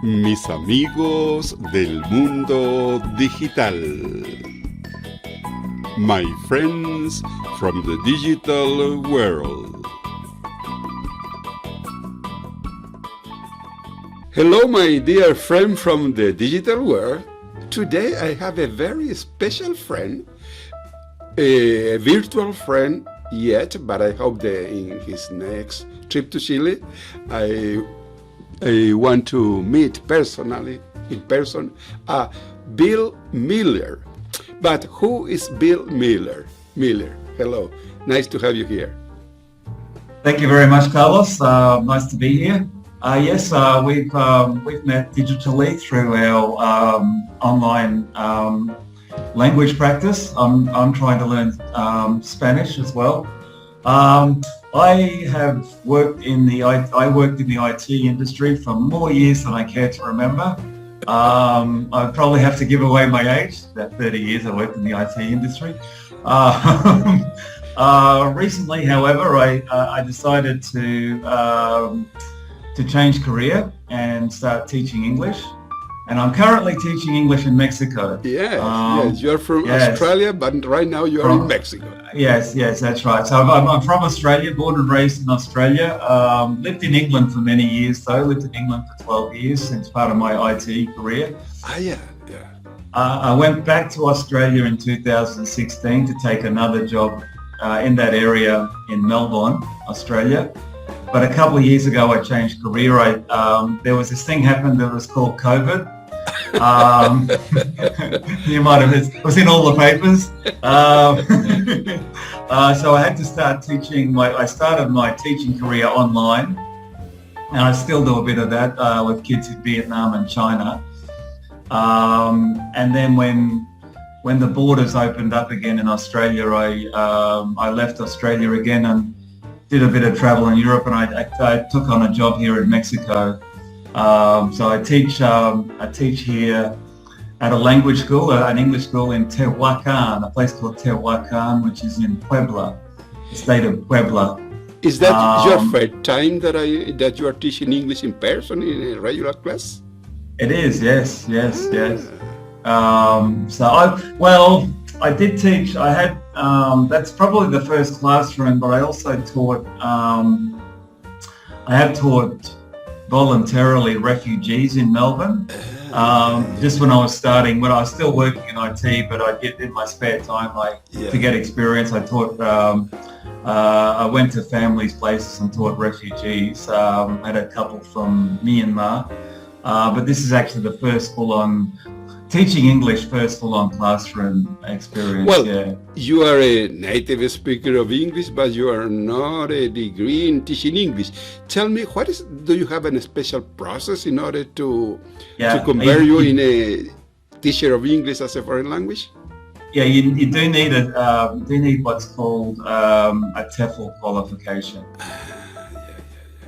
mis amigos del mundo digital. My friends from the digital world. Hello, my dear friend from the digital world. Today I have a very special friend, a virtual friend yet, but I hope that in his next trip to Chile, I want to meet personally, in person, Bill Muller. But who is Bill Muller? Muller, hello. Nice to have you here. Thank you very much, Carlos. Nice to be here. Yes, we've met digitally through our online language practice. I'm trying to learn Spanish as well. I worked in the IT industry for more years than I care to remember. I probably have to give away my age. About 30 years I worked in the IT industry. Recently, however, I decided to change career and start teaching English. And I'm currently teaching English in Mexico. Yes, you're from Australia, but right now you're in Mexico. Yes, that's right. So I'm from Australia, born and raised in Australia. Lived in England for many years, though. Lived in England for 12 years since part of my IT career. I went back to Australia in 2016 to take another job in that area in Melbourne, Australia. But a couple of years ago, I changed career. There was this thing happened that was called COVID. You might have, it was in all the papers. So I had to start teaching. I started my teaching career online, and I still do a bit of that with kids in Vietnam and China. And then when the borders opened up again in Australia, I left Australia again and did a bit of travel in Europe, and I took on a job here in Mexico. So I teach here at a language school, an English school in Tehuacan, a place called Tehuacan, which is in Puebla, the state of Puebla. Is that your first time that you are teaching English in person in a regular class? It is, yes. I did teach. I had that's probably the first classroom, but I also taught. I have taught voluntarily refugees in Melbourne. Just when I was starting, when I was still working in IT, but I did in my spare time, to get experience. I taught. I went to families' places and taught refugees. Had a couple from Myanmar, but this is actually the first full-on teaching English, first full-on classroom experience. Well, you are a native speaker of English, but you are not a degree in teaching English. Tell me, do you have a special process in order to convert you in a teacher of English as a foreign language? Yeah, you do need what's called a TEFL qualification.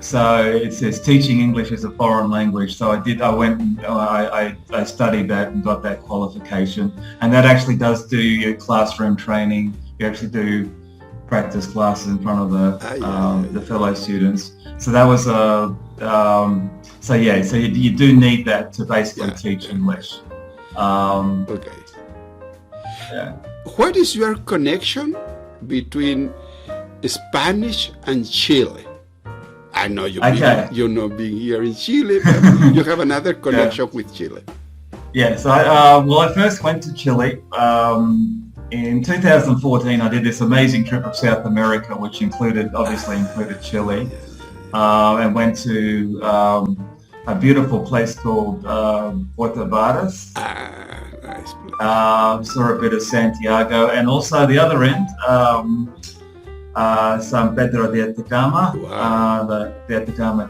So it says teaching English as a foreign language. So I studied that and got that qualification. And that actually does do your classroom training. You actually do practice classes in front of the fellow students. So that was so you do need that to basically teach English. Okay. Yeah. What is your connection between Spanish and Chile? I know you're not being here in Chile, but you have another connection with Chile. Yeah, so I first went to Chile. In 2014, I did this amazing trip of South America, which obviously included Chile, and went to a beautiful place called Puerto Varas. Nice place. Saw a bit of Santiago, and also the other end, San Pedro de Atacama, the Atacama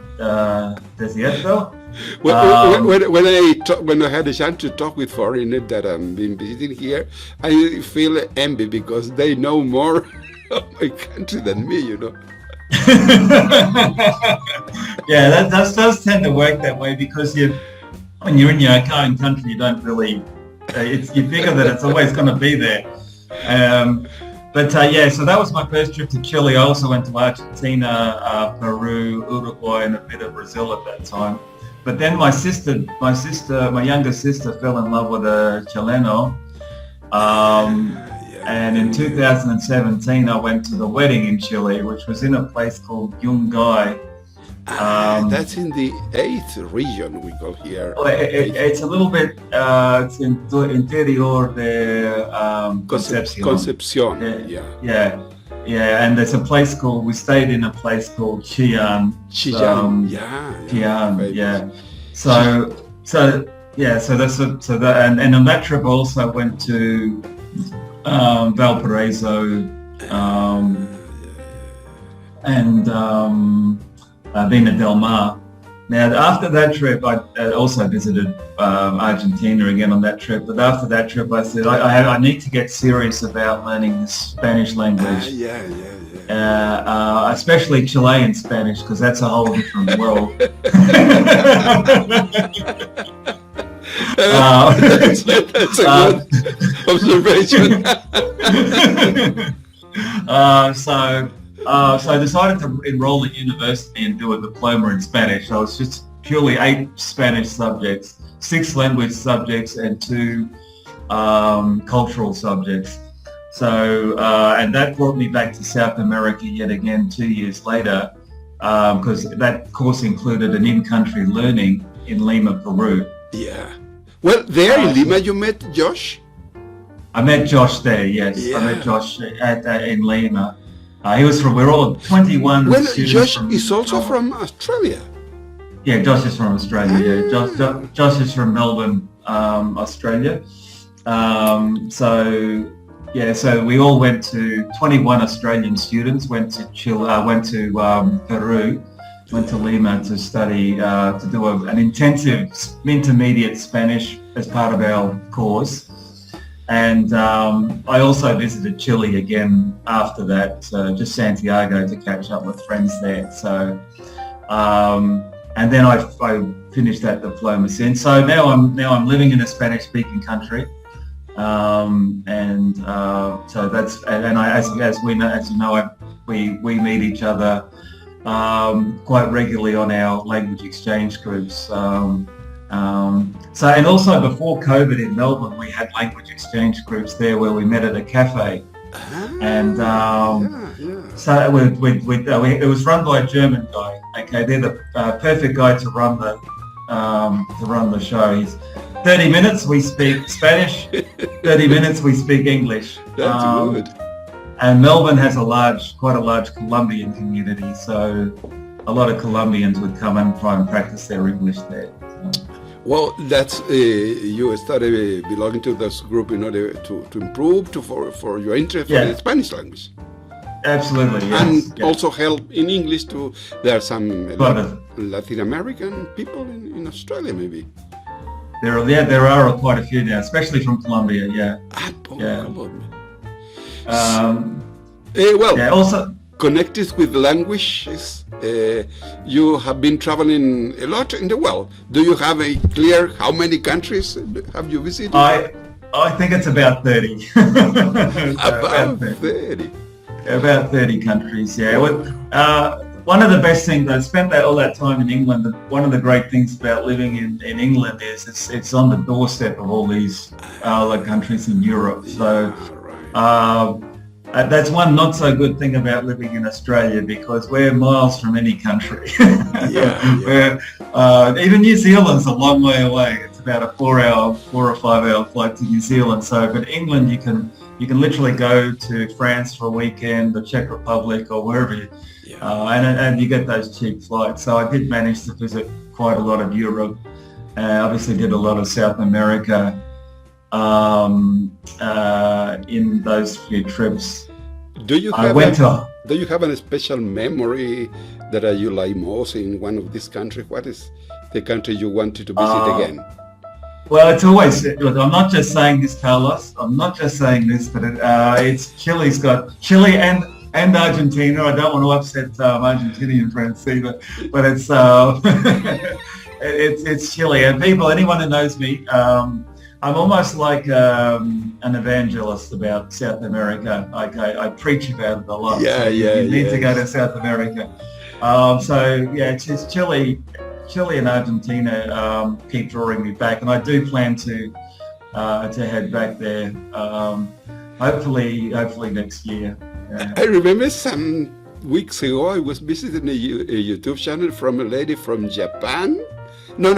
Desierto. When I had a chance to talk with foreigners that I've been visiting here, I feel envy because they know more of my country than me, Yeah, that does tend to work that way because when you're in your own country, you don't really. You figure that it's always going to be there. So that was my first trip to Chile. I also went to Argentina, Peru, Uruguay, and a bit of Brazil at that time. but then my younger sister fell in love with a Chileno. And in 2017, I went to the wedding in Chile, which was in a place called Yungay. That's in the 8th region we call here. It's a little bit, it's in interior de Concepcion. Concepcion, Yeah, and there's a place called, we stayed in a place called Chillán. Chillán, yeah. So and on that trip I also went to Valparaiso and Vina del Mar. Now, after that trip, I also visited Argentina again on that trip. But after that trip, I said I need to get serious about learning the Spanish language. Especially Chilean Spanish, because that's a whole different world. That's a good observation. So I decided to enroll at university and do a diploma in Spanish. So it's just purely 8 Spanish subjects, 6 language subjects, and 2 cultural subjects. So, and that brought me back to South America yet again 2 years later, because that course included an in-country learning in Lima, Peru. Yeah. Well, there in Lima you met Josh? I met Josh there, yes. Yeah. I met Josh in Lima. We're all 21. Well, Josh is also from Australia. Yeah, Josh is from Australia, Josh is from Melbourne, Australia. So we all went to, 21 Australian students went to Chile, went to Peru, went to Lima to study, to do an intensive intermediate Spanish as part of our course. And I also visited Chile again after that, just Santiago to catch up with friends there. So, and then I finished that diploma since. So now I'm living in a Spanish-speaking country, so that's, and as you know, we meet each other quite regularly on our language exchange groups. And also before COVID in Melbourne, we had language exchange groups there where we met at a cafe. And so it was run by a German guy. Okay, they're the perfect guy to run the show. He's 30 minutes we speak Spanish, 30 minutes we speak English. That's good. And Melbourne has quite a large Colombian community, so a lot of Colombians would come and try and practice their English there. So. Well, that's you started belonging to this group in order to improve for your interest in the Spanish language. Absolutely, yes. And also help in English too. There are some Latin American people in Australia, maybe. There are quite a few now, especially from Colombia. Also connected with languages. You have been traveling a lot in the world. Do you have a clear how many countries have you visited? I think it's about 30. About 30. About 30 countries, yeah. One of the best things, I spent all that time in England, one of the great things about living in England is it's on the doorstep of all these other countries in Europe. So that's one not so good thing about living in Australia, because we're miles from any country. Even New Zealand's a long way away. It's about a 4 or 5 hour flight to New Zealand. So, but England, you can literally go to France for a weekend, the Czech Republic, or wherever and you get those cheap flights. So I did manage to visit quite a lot of Europe. Obviously did a lot of South America in those few trips. Do you have a special memory that you like most in one of these countries? What is the country you wanted to visit again? Well, it's always, look, I'm not just saying this, Carlos. I'm not just saying this, but it's Chile's got Chile and Argentina. I don't want to upset Argentinian friends either, but it's it's Chile. And anyone who knows me, I'm almost like an evangelist about South America. I preach about it a lot. You need to go to South America. It's Chile. Chile and Argentina keep drawing me back, and I do plan to head back there. Hopefully next year. Yeah. I remember some weeks ago I was visiting a YouTube channel from a lady from Japan. No,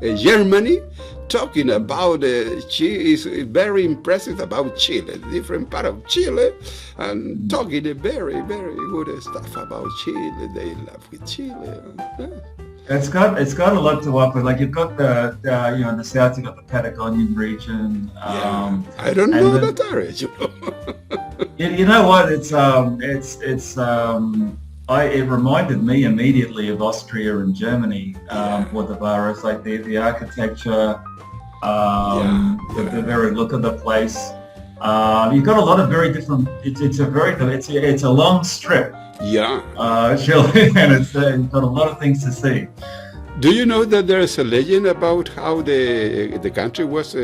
Germany, talking about she is very impressive about Chile, different part of Chile, and talking very, very good stuff about Chile. They love with Chile. Yeah. It's got a lot to offer. Like you've got the in the south you've got the Patagonian region. I don't know that area. You know what? It reminded me immediately of Austria and Germany with the virus, like the architecture, the very look of the place. You've got a lot of very different. It's a long strip. Yeah. Chile, and it's got a lot of things to see. Do you know that there is a legend about how the country was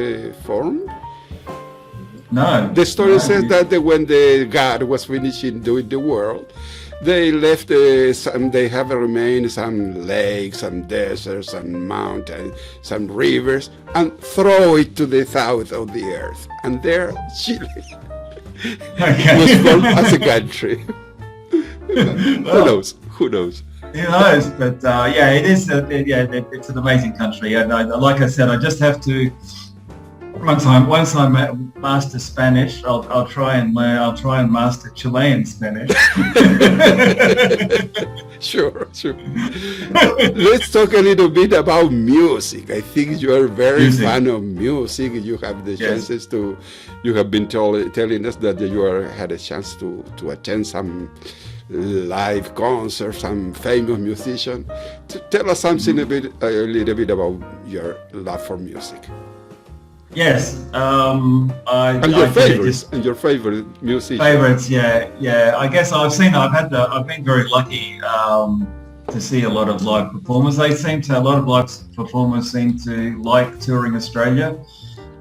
formed? No. The story says that when the God was finishing doing the world, they left they have remained some lakes, some deserts, some mountains, some rivers, and throw it to the south of the earth. And there, Chile was formed as a country. Who knows? Who knows? Who knows? But it is. It's an amazing country. And like I said, I just have to. Once I master Spanish, I'll try and master Chilean Spanish. Sure. Let's talk a little bit about music. I think you are very fan of music. You have the chances to. You have been telling us that you had a chance to attend some live concerts, some famous musician. Tell us something a little bit about your love for music. Yes, and your favorite musician. Favorites, yeah. I guess I've been very lucky to see a lot of live performers. A lot of live performers seem to like touring Australia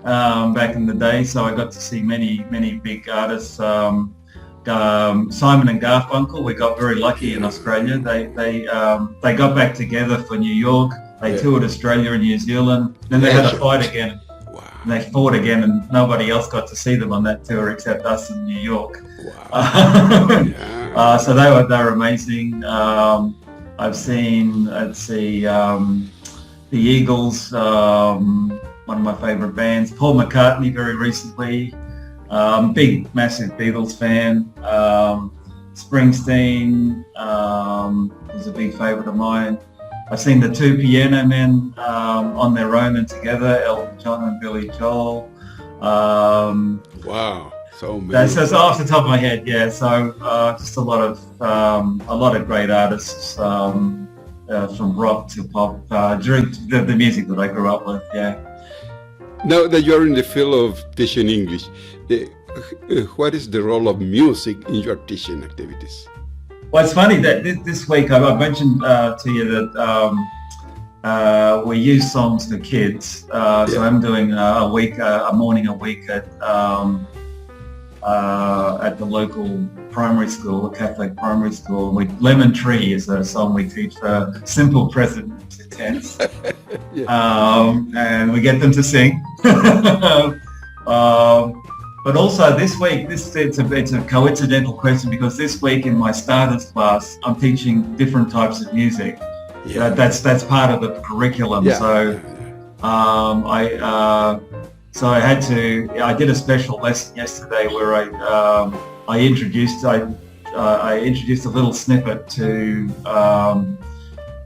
back in the day. So I got to see many big artists. Simon and Garfunkel. We got very lucky in Australia. They got back together for New York. They toured Australia and New Zealand. Then they had a fight again. And they fought again, and nobody else got to see them on that tour except us in New York. Wow. So they were amazing. I've seen, the Eagles, one of my favorite bands. Paul McCartney very recently. Big, massive Beatles fan. Springsteen is a big favorite of mine. I've seen the two Piano Men on their own and together, Elton John and Billy Joel. Wow, so many. That's off the top of my head, yeah. So just a lot of great artists from rock to pop during the music that I grew up with, yeah. Now that you're in the field of teaching English, what is the role of music in your teaching activities? Well, it's funny that this week I mentioned to you that we use songs for kids. So I'm doing a morning a week at the local primary school, a Catholic primary school. Lemon Tree is a song we teach for simple present tense, and we get them to sing. But also this week, it's a coincidental question because this week in my starters class, I'm teaching different types of music. Yeah. That's part of the curriculum. Yeah. So I did a special lesson yesterday where I introduced a little snippet to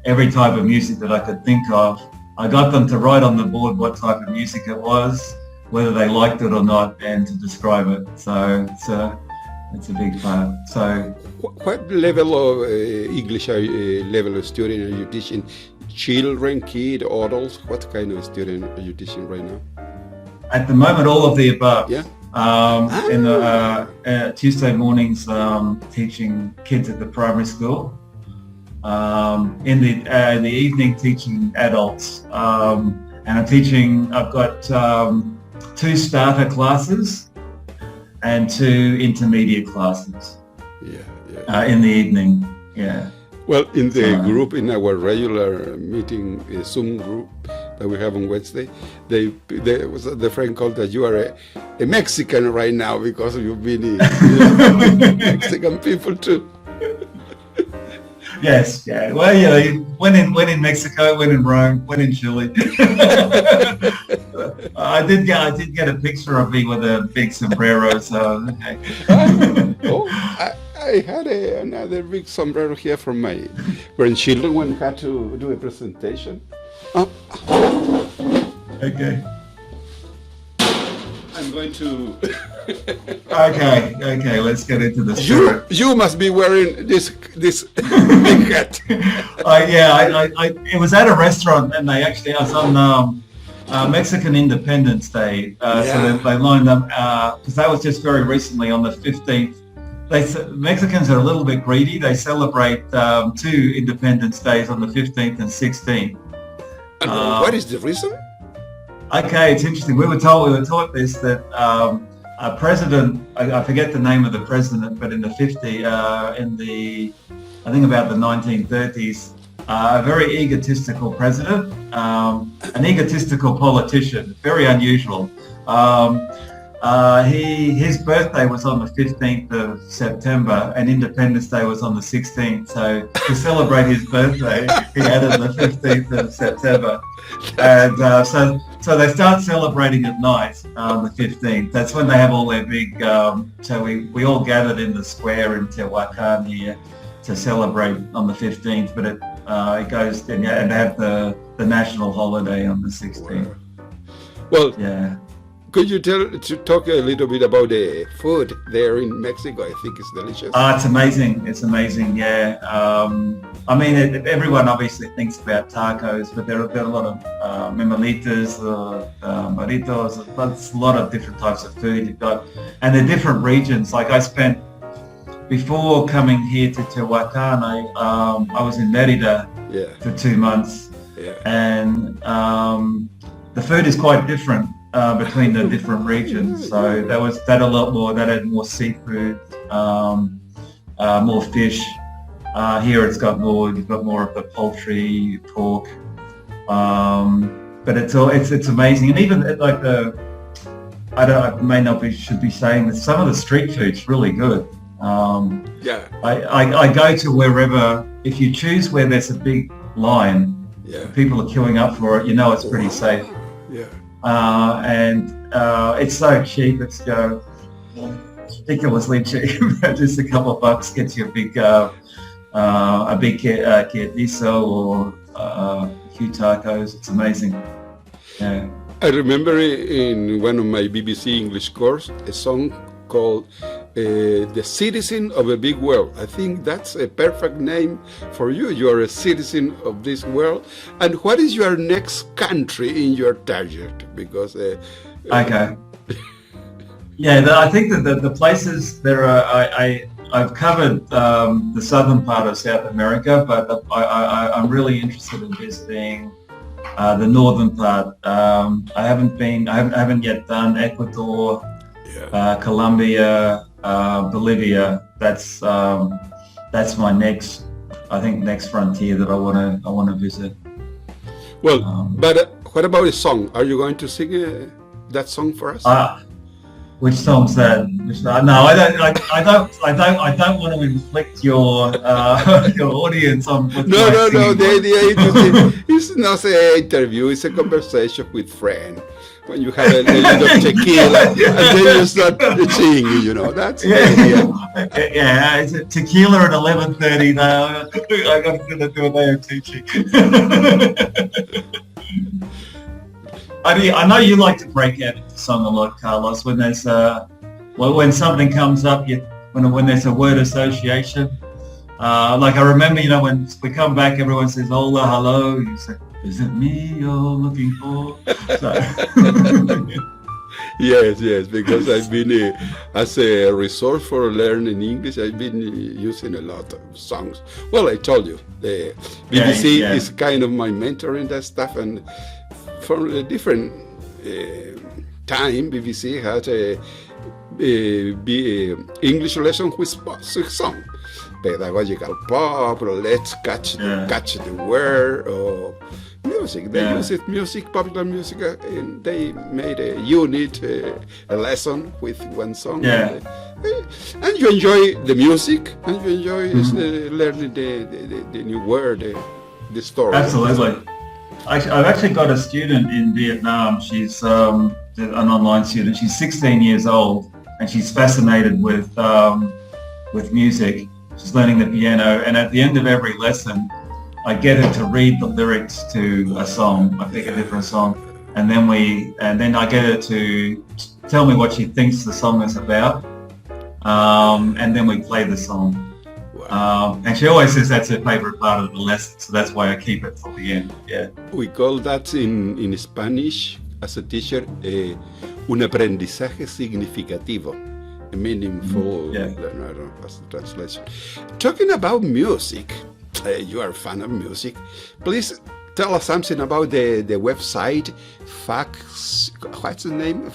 every type of music that I could think of. I got them to write on the board what type of music it was, whether they liked it or not, and to describe it. So it's a big part. So, what level of English level of student are you teaching? Children, kids, adults? What kind of student are you teaching right now? At the moment, all of the above. Yeah. In the Tuesday mornings, teaching kids at the primary school. In the evening, teaching adults. And I've got 2 starter classes and 2 intermediate classes in the evening. Yeah. Well, in the So- group, in our regular meeting, Zoom group that we have on Wednesday, there was the friend called that you are a Mexican right now because you've been Mexican people too. Yes, yeah. Well, when in Mexico, when in Rome, when in Chile. I did get a picture of me with a big sombrero. So okay. I had another big sombrero here from my grandchildren when we had to do a presentation. Okay. I'm going to. Okay. Let's get into the story. You must be wearing this big hat. It was at a restaurant, and I was on Mexican Independence Day, so they lined up because that was just very recently on the 15th. Mexicans are a little bit greedy. They celebrate 2 Independence Days on the 15th and 16th. What is the reason? Okay, it's interesting. We were taught this that a president, I forget the name of the president, but in the I think about the 1930s, a very egotistical president, an egotistical politician, very unusual. His birthday was on the 15th of September and Independence Day was on the 16th. So to celebrate his birthday, he added the 15th of September. And so they start celebrating at night on the 15th. That's when they have all their big, so we all gathered in the square in Tehuacan here to celebrate on the 15th, but it goes and they have the national holiday on the 16th. Well, yeah. Could you talk a little bit about the food there in Mexico? I think it's delicious. It's amazing. It's amazing. Yeah. I mean, everyone obviously thinks about tacos, but there are a lot of memelitas, burritos. There's a lot of different types of food you've got, and they're different regions. Like I spent before coming here to Tehuacan, I was in Merida for 2 months, and the food is quite different. Between the different regions, so that a lot more. That had more seafood, more fish. Here you've got more of the poultry, pork. But it's amazing, and even like should be saying that some of the street food's really good. I go to wherever. If you choose where there's a big line, people are queuing up for it. You know it's pretty safe. And it's so cheap. It's ridiculously cheap. Just a couple of bucks gets you a big quesadilla or a few tacos. It's amazing. Yeah. I remember in one of my BBC English course a song called The Citizen of a Big World. I think that's a perfect name for you. You are a citizen of this world. And what is your next country in your target? Because okay. Yeah, I think that the places there are, I've covered the southern part of South America, but I'm really interested in visiting the northern part. I haven't yet done Ecuador, Colombia, Bolivia. That's my next frontier that I want to visit. Well, but what about a song? Are you going to sing that song for us? Which song's that? No, I don't want to inflict your audience on. No. The idea is not an interview. It's a conversation with friends. When you have a little tequila and then you start singing, you know, that's the idea. Yeah, it's tequila at 11:30 now. I got to do a day of teaching. I know you like to break out into song a lot, Carlos. When there's when something comes up, when there's a word association. Like I remember, when we come back, everyone says "Hola, hello." You say, "Is it me you're looking for?" So. Yes, because I've been, as a resource for learning English, I've been using a lot of songs. Well, I told you, the BBC is kind of my mentor in that stuff, and from a different time, BBC had a English lesson with song. pedagogical pop, or let's catch the word, or music. They use it, popular music, and they made a unit, a lesson with one song. And you enjoy the music, and you enjoy learning the new word, the story. Absolutely. I've actually got a student in Vietnam. She's an online student. She's 16 years old, and she's fascinated with music. She's learning the piano, and at the end of every lesson, I get her to read the lyrics to a song. I pick a different song, and then I get her to tell me what she thinks the song is about, and then we play the song. And she always says that's her favorite part of the lesson, so that's why I keep it till the end. We call that in Spanish, as a teacher, un aprendizaje significativo, a meaningful. I don't know what's the translation. Talking about music, you are a fan of music. Please tell us something about the website, what's the name?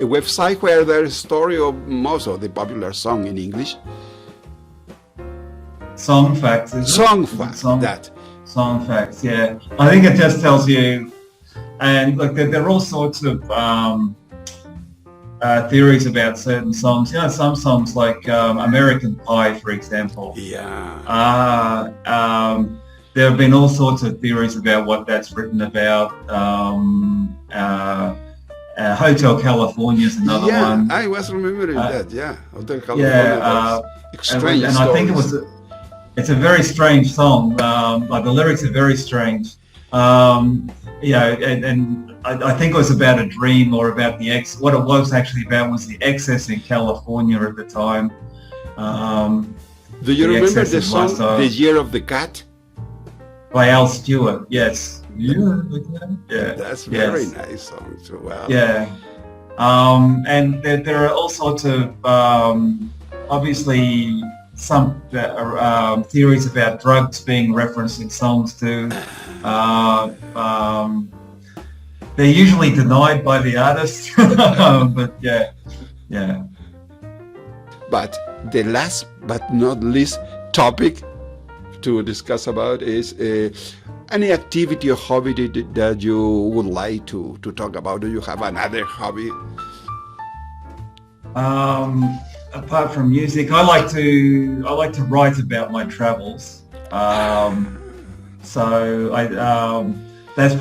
A website where there's a story of most of the popular song in English. Song Facts. Song Facts. Song Facts. Yeah, I think it just tells you, and like there are all sorts of theories about certain songs. You know, some songs like American Pie, for example. There have been all sorts of theories about what that's written about. Hotel California is another one. I was remembering that. Hotel California. Strange and I think it's a very strange song. Like the lyrics are very strange. And I think it was about a dream or about what it was actually about was the excess in California at the time. Do you remember the song "The Year of the Cat"? By Al Stewart? Yes. That's very nice song too. Wow. And there are all sorts of obviously some theories about drugs being referenced in songs too. They're usually denied by the artist, but But the last but not least topic to discuss about is any activity or hobby that you would like to talk about. Do you have another hobby? Apart from music, I like to write about my travels. So that's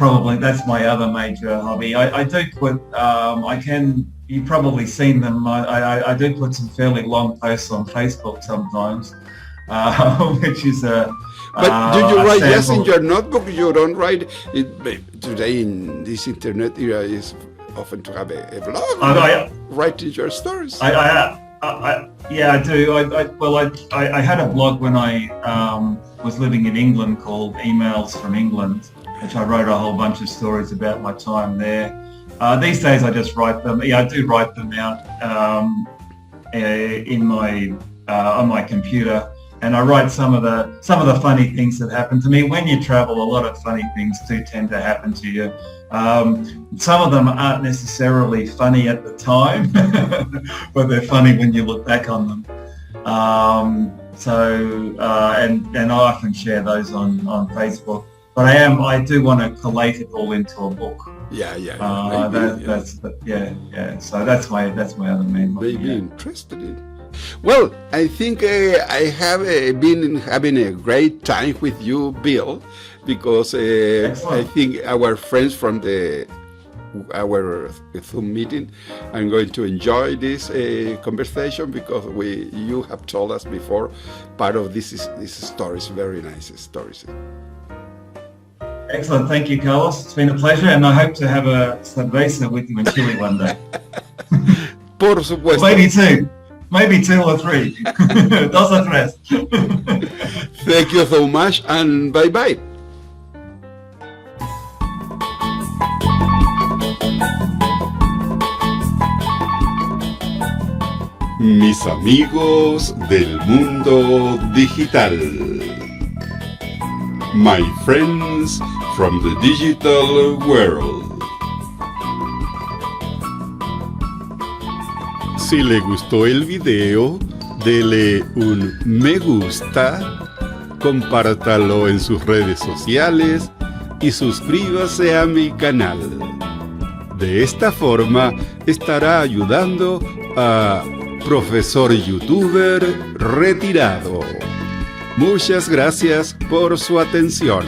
my other major hobby. I do put you've probably seen them. I do put some fairly long posts on Facebook sometimes, which is But do you write just in your notebook? You don't write it today in this internet era is often to have a blog. Writing your stories. I do. I had a blog when I was living in England called Emails from England, which I wrote a whole bunch of stories about my time there. These days I just write them. I do write them out in my on my computer, and I write some of the funny things that happen to me. When you travel, a lot of funny things do tend to happen to you. Some of them aren't necessarily funny at the time, but they're funny when you look back on them. And I often share those on Facebook. But I do want to collate it all into a book. So that's my other main hobby. Maybe interested in. Well, I think I have been having a great time with you, Bill, because I think our friends from our Zoom meeting are going to enjoy this conversation, because you have told us before part of this stories, very nice stories. Excellent, thank you, Carlos. It's been a pleasure, and I hope to have a cerveza with you in Chile one day. Por supuesto. Maybe two or three. Dos o tres. Thank you so much, and bye-bye. Mis amigos del mundo digital. My friends from the digital world. Si le gustó el video, dele un me gusta, compártalo en sus redes sociales y suscríbase a mi canal. De esta forma estará ayudando a Profesor Youtuber Retirado. Muchas gracias por su atención.